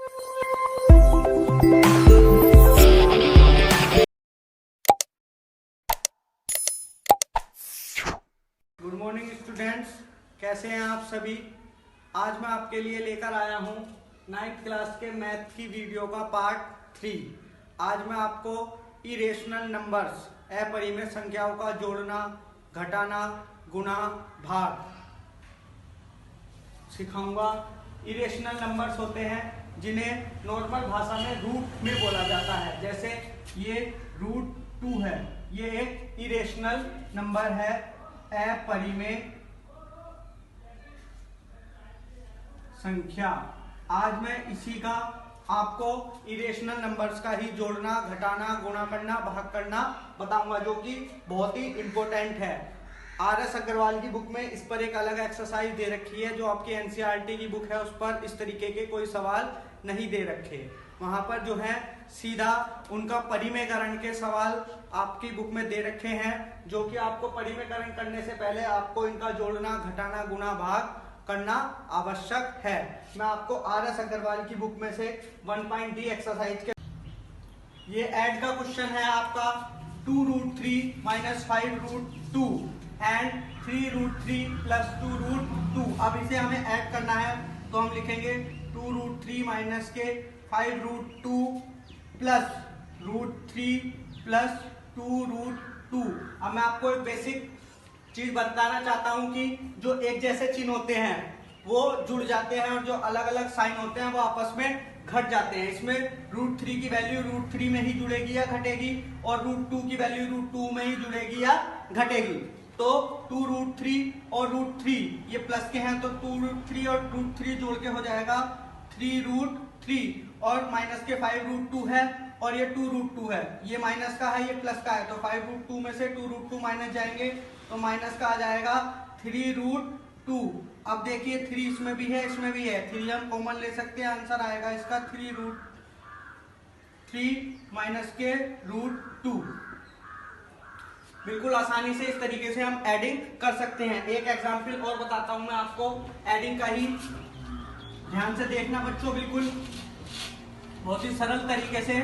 Good morning students, कैसे हैं आप सभी। आज मैं आपके लिए लेकर आया हूं 9th क्लास के मैथ की वीडियो का पार्ट 3। आज मैं आपको इरेशनल नंबर्स, अपरिमेय संख्याओं का जोड़ना, घटाना, गुणा, भाग सिखाऊंगा। इरेशनल नंबर्स होते हैं जिन्हें नॉर्मल भाषा में रूट में बोला जाता है। जैसे ये √2 है, ये एक इरेशनल नंबर है, अपरिमेय संख्या। आज मैं इसी का आपको इरेशनल नंबर्स का ही जोड़ना, घटाना, गुणा करना, भाग करना बताऊंगा, जो कि बहुत ही इंपॉर्टेंट है। RS अग्रवाल की बुक में इस पर एक अलग एक्सरसाइज दे रखी है। जो आपकी NCERT की बुक है उस पर इस तरीके के कोई सवाल नहीं दे रखे। वहां पर जो है सीधा उनका परिमेयकरण के सवाल आपकी बुक में दे रखे हैं, जो कि आपको परिमेयकरण करने से पहले आपको इनका जोड़ना, घटाना, गुणा, भाग करना आवश्यक है। मैं आपको RS अग्रवाल की बुक में से 1.D एक्सरसाइज के ये ऐड का क्वेश्चन है आपका 2√3 - 5√2 एंड 3√3 + 2√2। अब इसे हमें ऐड करना है, तो हम लिखेंगे 2√3 माइनस के 5√2 प्लस √3 प्लस 2√2। अब मैं आपको एक बेसिक चीज बताना चाहता हूं कि जो एक जैसे चिन्ह होते हैं वो जुड़ जाते हैं, और जो अलग अलग साइन होते हैं वो आपस में घट जाते हैं। इसमें √3 की वैल्यू √3 में ही जुड़ेगी या घटेगी, और √2 की वैल्यू √2 में ही जुड़ेगी या घटेगी। तो 2√3 और √3 ये प्लस के हैं, तो 2√3 और √3 जोड़ के हो जाएगा 3√3, और माइनस के 5√2 है और ये 2√2 है। ये माइनस का है, ये प्लस का है, तो 5√2 में से 2√2 माइनस जाएंगे तो माइनस का आ जाएगा 3√2। अब देखिए 3 इसमें भी है, इसमें भी है, 3 हम कॉमन ले सकते हैं, आंसर आएगा इसका 3√3 माइनस के √2। बिल्कुल आसानी से इस तरीके से हम एडिंग कर सकते हैं। एक एग्जाम्पल और बताता हूं मैं आपको एडिंग का ही, ध्यान से देखना बच्चों, बिल्कुल बहुत ही सरल तरीके से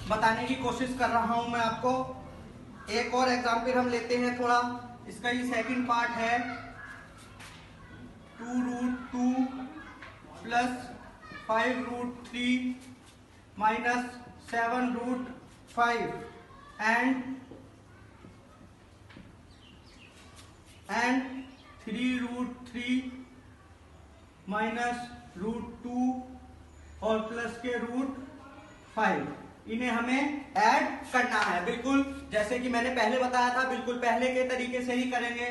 बताने की कोशिश कर रहा हूं मैं आपको। एक और एग्जाम्पल हम लेते हैं थोड़ा, इसका ही सेकंड पार्ट है 2√2 प्लस 5√3 माइनस 7√5 एंड 3√3 माइनस √2 और प्लस के √5। इन्हें हमें ऐड करना है, बिल्कुल जैसे कि मैंने पहले बताया था, बिल्कुल पहले के तरीके से ही करेंगे।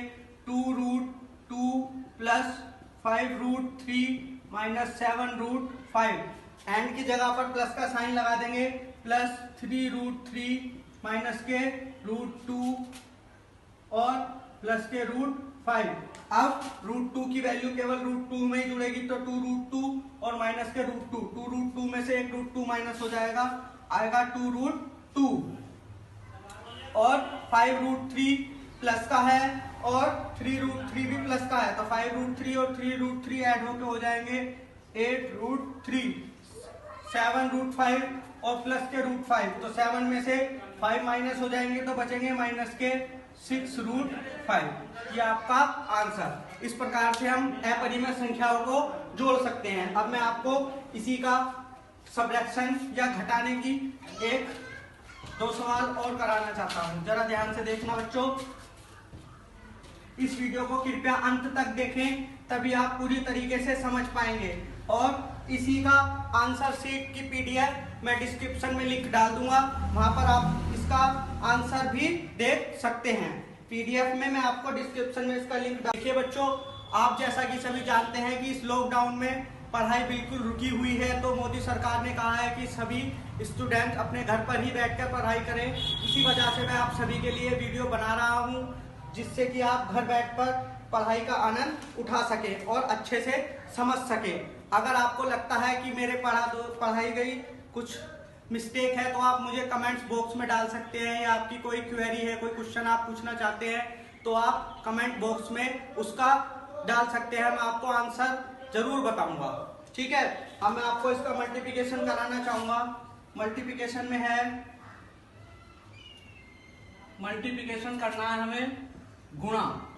2√2 प्लस 5√3 माइनस 7√5, एंड की जगह पर प्लस का साइन लगा देंगे, प्लस 3√3 माइनस के √2 और प्लस के √5। अब √2 की वैल्यू केवल √2 में ही जुड़ेगी, तो 2√2 और माइनस के √2, 2√2 में से एक √2 माइनस हो जाएगा, आएगा 2√2। और 5√3 प्लस का है और 3√3 भी प्लस का है, तो 5√3 और 3√3 ऐड होके हो जाएंगे 8√3। 7√5 और प्लस के √5, तो 7 में से 5 माइनस हो जाएंगे, तो बचेंगे माइनस के 6√5। ये आपका आंसर। इस प्रकार से हम अपरिमेय संख्याओं को जोड़ सकते हैं। अब मैं आपको इसी का सबट्रैक्शन या घटाने की 1-2 सवाल और कराना चाहता हूं। जरा ध्यान से देखना बच्चों, इस वीडियो को कृपया अंत तक देखें, तभी आप पूरी तरीके से समझ पाएंगे। और इसी का आंसर शीट की PDF मैं डिस्क्रिप्शन में लिंक डाल दूंगा, वहां पर आप इसका आंसर भी देख सकते हैं। PDF में मैं आपको डिस्क्रिप्शन में इसका लिंक डाल। देखिए बच्चों, आप जैसा कि सभी जानते हैं कि इस लॉकडाउन में पढ़ाई बिल्कुल रुकी हुई है, तो मोदी सरकार ने कहा है कि सभी स्टूडेंट अपने घर पर ही बैठकर पढ़ाई करें। इसी वजह से मैं आप सभी के लिए वीडियो बना रहा हूं, जिससे कि आप घर बैठकर पढ़ाई का आनंद उठा सके और अच्छे से समझ सके। अगर आपको लगता है कि मेरे पढ़ाई गई कुछ मिस्टेक है, तो आप मुझे कमेंट्स बॉक्स में डाल सकते हैं, या आपकी कोई क्वेरी है, कोई क्वेश्चन आप पूछना चाहते हैं, तो आप कमेंट बॉक्स में उसका डाल सकते हैं। मैं आपको आंसर जरूर बताऊंगा। ठीक है। अब मैं आपको इसका मल्टीप्लिकेशन कराना चाहूंगा। मल्टीप्लिकेशन में है, मल्टीप्लिकेशन करना है हमें गुणा,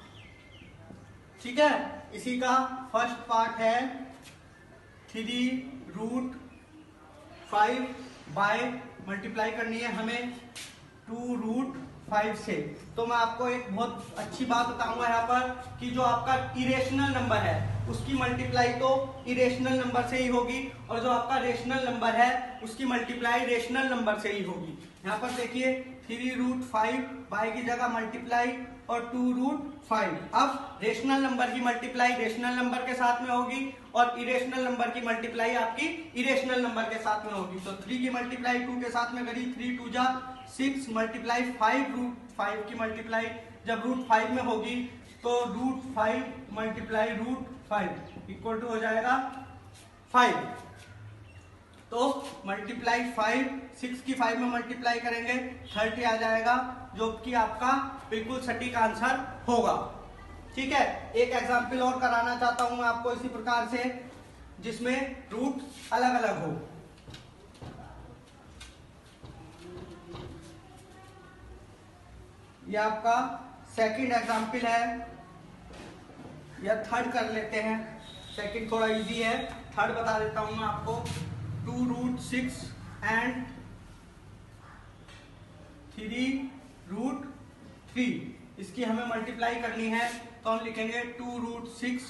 ठीक है। इसी का फर्स्ट पार्ट है 3√5 बाय मल्टीप्लाई करनी है हमें 2√5 से। तो मैं आपको एक बहुत अच्छी बात बताऊंगा यहाँ पर कि जो आपका इरेशनल नंबर है उसकी मल्टीप्लाई तो इरेशनल नंबर से ही होगी, और जो आपका रेशनल नंबर है उसकी मल्टीप्लाई रेशनल नंबर से ही होगी। यहाँ पर देखिए 3√5 बाय की जगह मल्टीप्लाई और 2√5। अब रेशनल नंबर की मल्टीप्लाई रेशनल नंबर के साथ में होगी और इरेशनल नंबर की मल्टीप्लाई आपकी इरेशनल नंबर के साथ में होगी। तो 3 की मल्टीप्लाई 2 के साथ में करी, 3 2 जा 6 मल्टीप्लाई 5√5 की मल्टीप्लाई जब √5 में होगी तो √5 मल्टीप्लाई √5 इक्वल टू हो जाएगा 5। तो मल्टीप्लाई 5, 6 की 5 में मल्टीप्लाई करेंगे 30 आ जाएगा, जो कि आपका बिल्कुल सटीक आंसर होगा। ठीक है। एक एग्जाम्पल और कराना चाहता हूं मैं आपको इसी प्रकार से, जिसमें रूट अलग अलग हो। ये आपका सेकंड एग्जाम्पल है, या थर्ड कर लेते हैं, सेकंड थोड़ा इजी है, थर्ड बता देता हूं मैं आपको। 2√6 एंड 3√3 इसकी हमें मल्टीप्लाई करनी है, तो हम लिखेंगे 2√6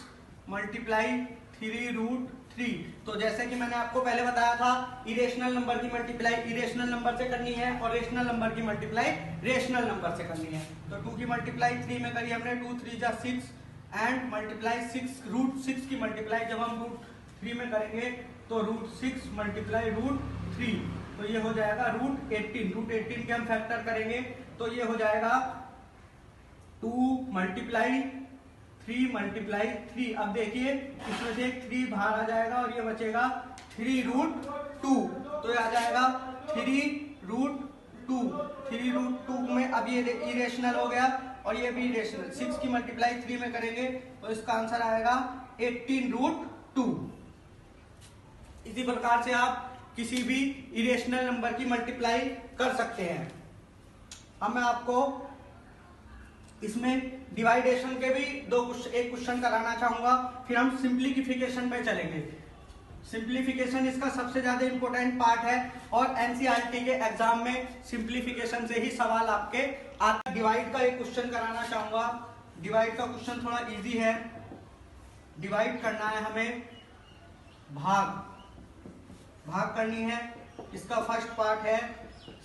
मल्टीप्लाई 3√3। तो जैसे कि मैंने आपको पहले बताया था, इरेशनल नंबर की मल्टीप्लाई इरेशनल नंबर से करनी है और रेशनल नंबर की मल्टीप्लाई रेशनल नंबर से करनी है। तो 2 की मल्टीप्लाई 3 में करी हमने, 2 3 जा 6 एंड मल्टीप्लाई 6 की मल्टीप्लाई जब हम √3 में करेंगे तो √6 मल्टीप्लाई √3, तो ये हो जाएगा √18 के हम फैक्टर करेंगे तो ये हो जाएगा 2 मल्टीप्लाई 3 मल्टीप्लाई 3। अब देखिए इसमें से 3 बाहर आ जाएगा और ये बचेगा 3√2, तो ये आ जाएगा 3√2 में। अब ये इरेशनल हो गया और ये भी इरेशनल। 6 की मल्टीप्लाई 3 में करेंगे तो इसका आंसर आएगा 18√2। इसी प्रकार से आप किसी भी इरेशनल नंबर की मल्टीप्लाई कर सकते हैं। अब मैं आपको इसमें डिवाइडेशन के भी एक क्वेश्चन कराना चाहूंगा, फिर हम सिंप्लीफिकेशन पे चलेंगे। सिंप्लीफिकेशन इसका सबसे ज्यादा इंपॉर्टेंट पार्ट है और एनसीईआरटी के एग्जाम में सिंप्लीफिकेशन से ही सवाल आपके आते। डिवाइड का एक क्वेश्चन कराना चाहूंगा। डिवाइड का क्वेश्चन थोड़ा इजी है। डिवाइड करना है हमें, भाग करनी है। इसका फर्स्ट पार्ट है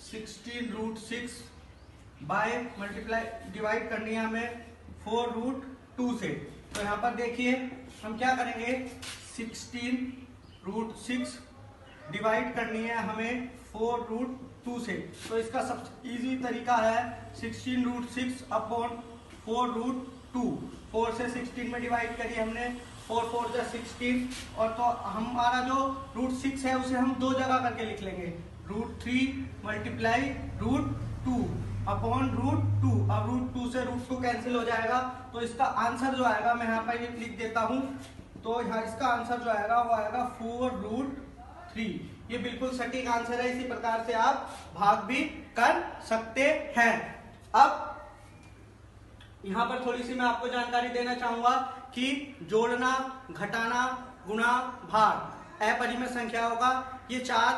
16√6 बाय मल्टीप्लाई डिवाइड करनी है हमें 4√2 से। तो यहाँ पर देखिए हम क्या करेंगे, 16√6 डिवाइड करनी है हमें 4√2 से। तो इसका सबसे इजी तरीका है 16√6 अपॉन 4√2। 4 से 16 में डिवाइड करी हमने, 4 4 जा 16, और तो हमारा जो √6 है उसे हम दो जगह करके लिख लेंगे, √3 मल्टीप्लाई √2 अपॉन √2। अब √2 से √2 कैंसिल हो जाएगा, तो इसका आंसर जो आएगा मैं यहाँ पर लिख देता हूँ। तो यहाँ इसका आंसर जो आएगा वो आएगा 4√3। ये बिल्कुल सटीक आंसर है। इसी प्रकार से आप भाग भी कर सकते हैं। अब यहाँ पर थोड़ी सी मैं आपको जानकारी देना चाहूंगा कि जोड़ना, घटाना, गुणा, भाग, अपरिमेय संख्याओं का ये 4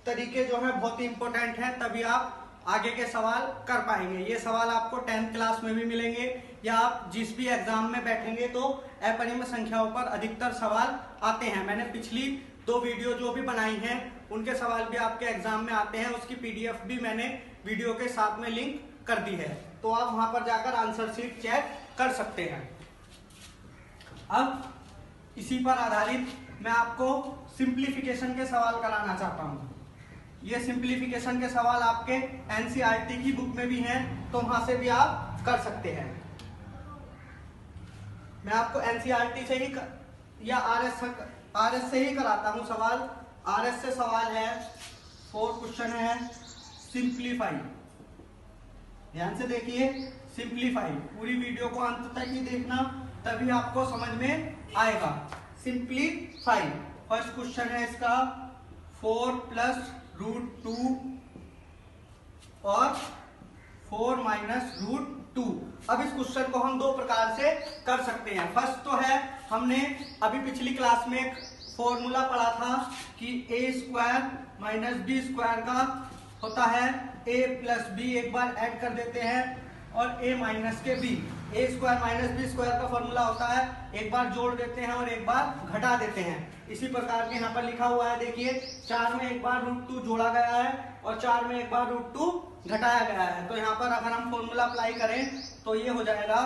तरीके जो है बहुत ही इंपॉर्टेंट है, तभी आप आगे के सवाल कर पाएंगे। ये सवाल आपको 10th क्लास में भी मिलेंगे, या आप जिस भी एग्जाम में बैठेंगे तो अपरिमेय संख्याओं पर अधिकतर सवाल आते हैं। मैंने पिछली 2 वीडियो जो भी बनाई हैं उनके सवाल भी आपके एग्जाम में आते हैं, उसकी PDF भी मैंने वीडियो के साथ में लिंक कर दी है, तो आप वहां पर जाकर आंसर शीट चेक कर सकते हैं। अब इसी पर आधारित मैं आपको सिंप्लीफिकेशन के सवाल कराना चाहता हूं। ये सिंप्लीफिकेशन के सवाल आपके एनसीईआरटी की बुक में भी हैं, तो वहां से भी आप कर सकते हैं। मैं आपको एनसीईआरटी से ही या आरएस से ही कराता हूं सवाल। आरएस से सवाल है, 4 क्वेश्चन है, सिंप्लीफाई। ध्यान से देखिए, सिंप्लीफाई। पूरी वीडियो को अंत तक ही देखना, तभी आपको समझ में आएगा। सिंप्लीफाई फर्स्ट क्वेश्चन है इसका 4 प्लस रूट 2 और 4 माइनस रूट 2। अब इस क्वेश्चन को हम दो प्रकार से कर सकते हैं। फर्स्ट तो है, हमने अभी पिछली क्लास में एक फॉर्मूला पढ़ा था कि a square minus b square का होता है a प्लस बी, एक बार ऐड कर देते हैं, और a माइनस के b, a square minus b square का फॉर्मूला होता है एक बार जोड़ देते हैं और एक बार घटा देते हैं। इसी प्रकार के यहाँ पर लिखा हुआ है, देखिए 4 में एक बार रूट 2 जोड़ा गया है और 4 में एक बार रूट 2 घटाया गया है। तो यहाँ पर अगर हम फॉर्मूला अप्लाई करें तो ये हो जाएगा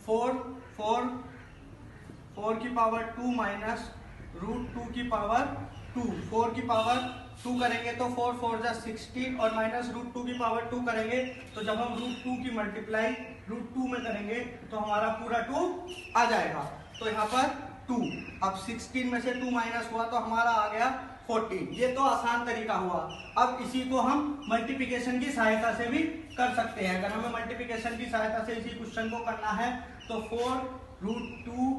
4 की पावर 2 माइनस रूट 2 की पावर 2। 4 की पावर 2 करेंगे तो 4 4 जा 16 और माइनस रूट 2 की पावर 2 करेंगे तो जब हम रूट 2 की मल्टीप्लाई रूट 2 में करेंगे तो हमारा पूरा 2 आ जाएगा। तो यहाँ पर 2, अब 16 में से 2 माइनस हुआ तो हमारा आ गया 14। ये तो आसान तरीका हुआ। अब इसी को हम मल्टीप्लिकेशन की सहायता से भी कर सकते हैं। अगर हमें मल्टीप्लिकेशन की सहायता से इसी क्वेश्चन को करना है तो 4 रूट 2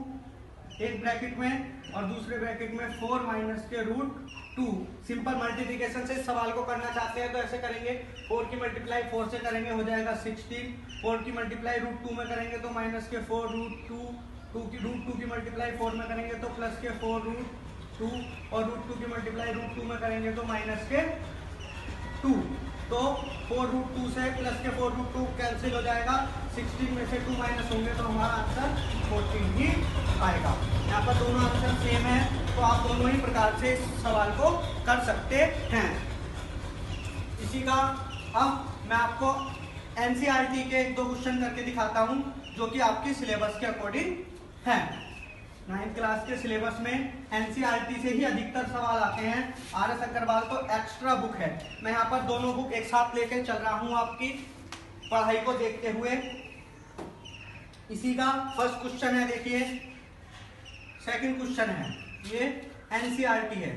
एक ब्रैकेट में और दूसरे ब्रैकेट में 4 माइनस के रूट 2। सिंपल मल्टीप्लिकेशन से इस सवाल को करना चाहते हैं तो ऐसे करेंगे, 4 की मल्टीप्लाई 4 से करेंगे हो जाएगा 16, 4 की मल्टीप्लाई रूट 2 में करेंगे तो माइनस के 4 रूट 2, रूट 2 की मल्टीप्लाई 4 में करेंगे तो प्लस के 4 रूट 2 और रूट 2 की मल्टीप्लाई रूट 2 में करेंगे तो माइनस के 2। तो 4 रूट 2 से प्लस के 4 रूट 2 कैंसिल हो जाएगा, 16 में से 2 माइनस होंगे तो हमारा आंसर 14 ही आएगा। यहाँ पर दोनों आंसर सेम है तो आप दोनों ही प्रकार से इस सवाल को कर सकते हैं। इसी का अब मैं आपको एनसीईआरटी के 1-2 क्वेश्चन करके दिखाता हूँ जो कि आपकी सिलेबस के अकॉर्डिंग है। 9th क्लास के सिलेबस में एनसीईआरटी से ही अधिकतर सवाल आते हैं। आर.एस. अग्रवाल तो एक्स्ट्रा बुक है। मैं यहाँ पर दोनों बुक एक साथ लेकर चल रहा हूँ आपकी पढ़ाई को देखते हुए। इसी का फर्स्ट क्वेश्चन है, देखिए सेकंड क्वेश्चन है, ये एनसीईआरटी है,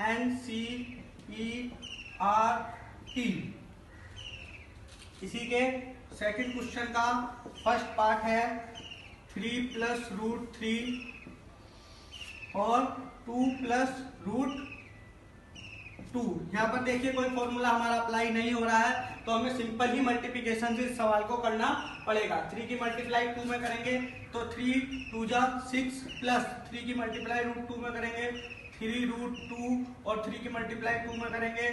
NCERT। इसी के सेकंड क्वेश्चन का फर्स्ट पार्ट है 3 प्लस रूट 3 और 2 प्लस रूट 2। यहाँ पर देखिए कोई फॉर्मूला हमारा अप्लाई नहीं हो रहा है तो हमें सिंपल ही मल्टीप्लिकेशन से इस सवाल को करना पड़ेगा। 3 की मल्टीप्लाई 2 में करेंगे तो 3 2 जा 6 प्लस 3 की मल्टीप्लाई रूट 2 में करेंगे 3 रूट 2 और 3 की मल्टीप्लाई 2 में करेंगे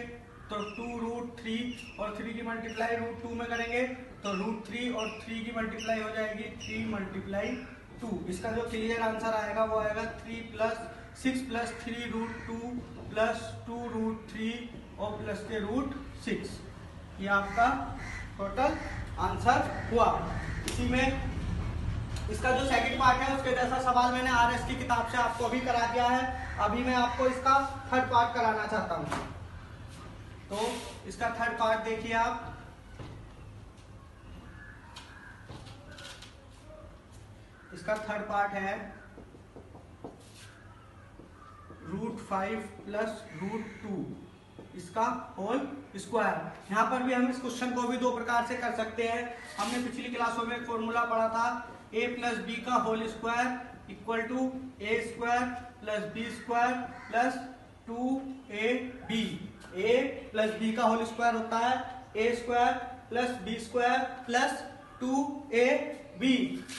तो 2 रूट 3 और 3 की मल्टीप्लाई रूट 2 में करेंगे तो रूट 3 और 3 की मल्टीप्लाई हो जाएगी 3 मल्टीप्लाई 2। इसका जो क्लियर आंसर आएगा वो आएगा 3 plus 6 plus 3 root 2 plus 2 root 3 और प्लस के रूट 6। ये आपका टोटल आंसर हुआ। इसी में इसका जो सेकंड पार्ट है उसके जैसा सवाल मैंने आरएस की किताब से आपको अभी करा दिया है। अभी मैं आपको इसका थर्ड पार्ट कराना चाहता हूँ। तो इसका थर्ड पार्ट देखिए आप, इसका थर्ड पार्ट है रूट 5 प्लस रूट 2 इसका होल स्क्वायर। यहाँ पर भी हम इस क्वेश्चन को भी दो प्रकार से कर सकते हैं। हमने पिछली क्लासों में एक फॉर्मूला पढ़ा था a प्लस बी का whole square equal to a square plus b square plus 2ab। a plus b का होल स्क्वायर होता है a square plus b square plus 2ab।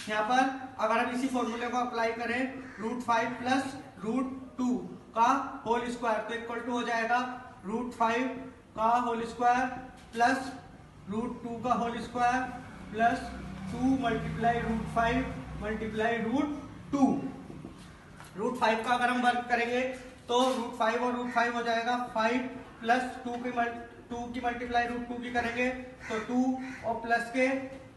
यहाँ पर अगर हम इसी फॉर्मूले को अप्लाई करें रूट 5 प्लस रूट 2 का होल स्क्वायर तो इक्वल टू हो जाएगा रूट 5 का होल स्क्वायर प्लस रूट 2 का whole square plus 2 multiply root 5 multiply root 2। Root 5 का अगर हम वर्क करेंगे तो रूट 5 और रूट 5 हो जाएगा 5 प्लस 2 की मल्टीप्लाई रूट 2 की करेंगे तो 2 और प्लस के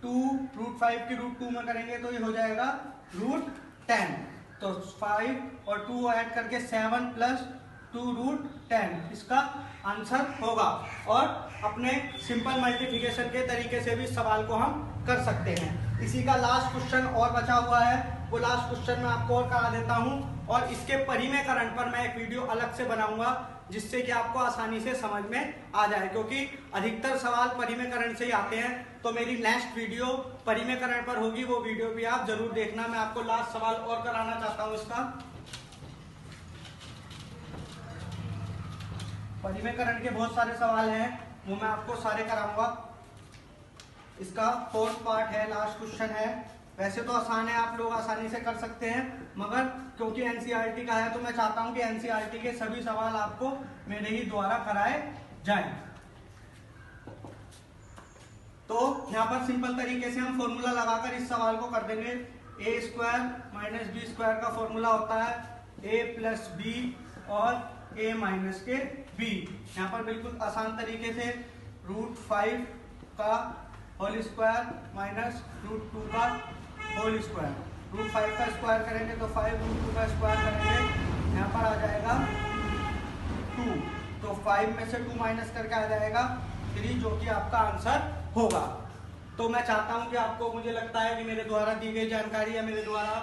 2 रूट 5 की रूट 2 में करेंगे तो ये हो जाएगा रूट 10। तो 5 और 2 ऐड करके 7 प्लस 2 रूट 10 इसका आंसर होगा। और अपने सिंपल मल्टीप्लिकेशन के तरीके से भी सवाल को हम कर सकते हैं। इसी का लास्ट क्वेश्चन और बचा हुआ है, वो लास्ट क्वेश्चन मैं आपको और करा देता हूं और इसके परिमेयकरण पर मैं एक वीडियो अलग से बनाऊंगा जिससे कि आपको आसानी से समझ में आ जाए, क्योंकि अधिकतर सवाल परिमेयकरण से ही आते हैं। तो मेरी नेक्स्ट वीडियो परिमेयकरण पर होगी, वो वीडियो भी आप जरूर देखना। मैं आपको लास्ट सवाल और कराना चाहता हूँ इसका। परिमेयकरण के बहुत सारे सवाल हैं, वो मैं आपको सारे कराऊंगा। इसका फोर्थ पार्ट है, लास्ट क्वेश्चन है। वैसे तो आसान है, आप लोग आसानी से कर सकते हैं, मगर क्योंकि एनसीईआरटी का है तो मैं चाहता हूं कि एनसीईआरटी के सभी सवाल आपको मेरे ही द्वारा कराए जाएं। तो यहाँ पर सिंपल तरीके से हम फॉर्मूला लगाकर इस सवाल को कर देंगे। ए स्क्वायर माइनस बी स्क्वायर का फॉर्मूला होता है ए प्लस बी और ए माइनस के बी। यहाँ पर बिल्कुल आसान तरीके से √5 का होल स्क्वायर माइनस √2 का होल स्क्वायर। √5 का स्क्वायर करेंगे तो 5, √2 का स्क्वायर करेंगे यहाँ पर आ जाएगा 2। तो 5 में से 2 माइनस करके आ जाएगा 3, जो कि आपका आंसर होगा। तो मैं चाहता हूं कि आपको, मुझे लगता है कि मेरे द्वारा दी गई जानकारी या मेरे द्वारा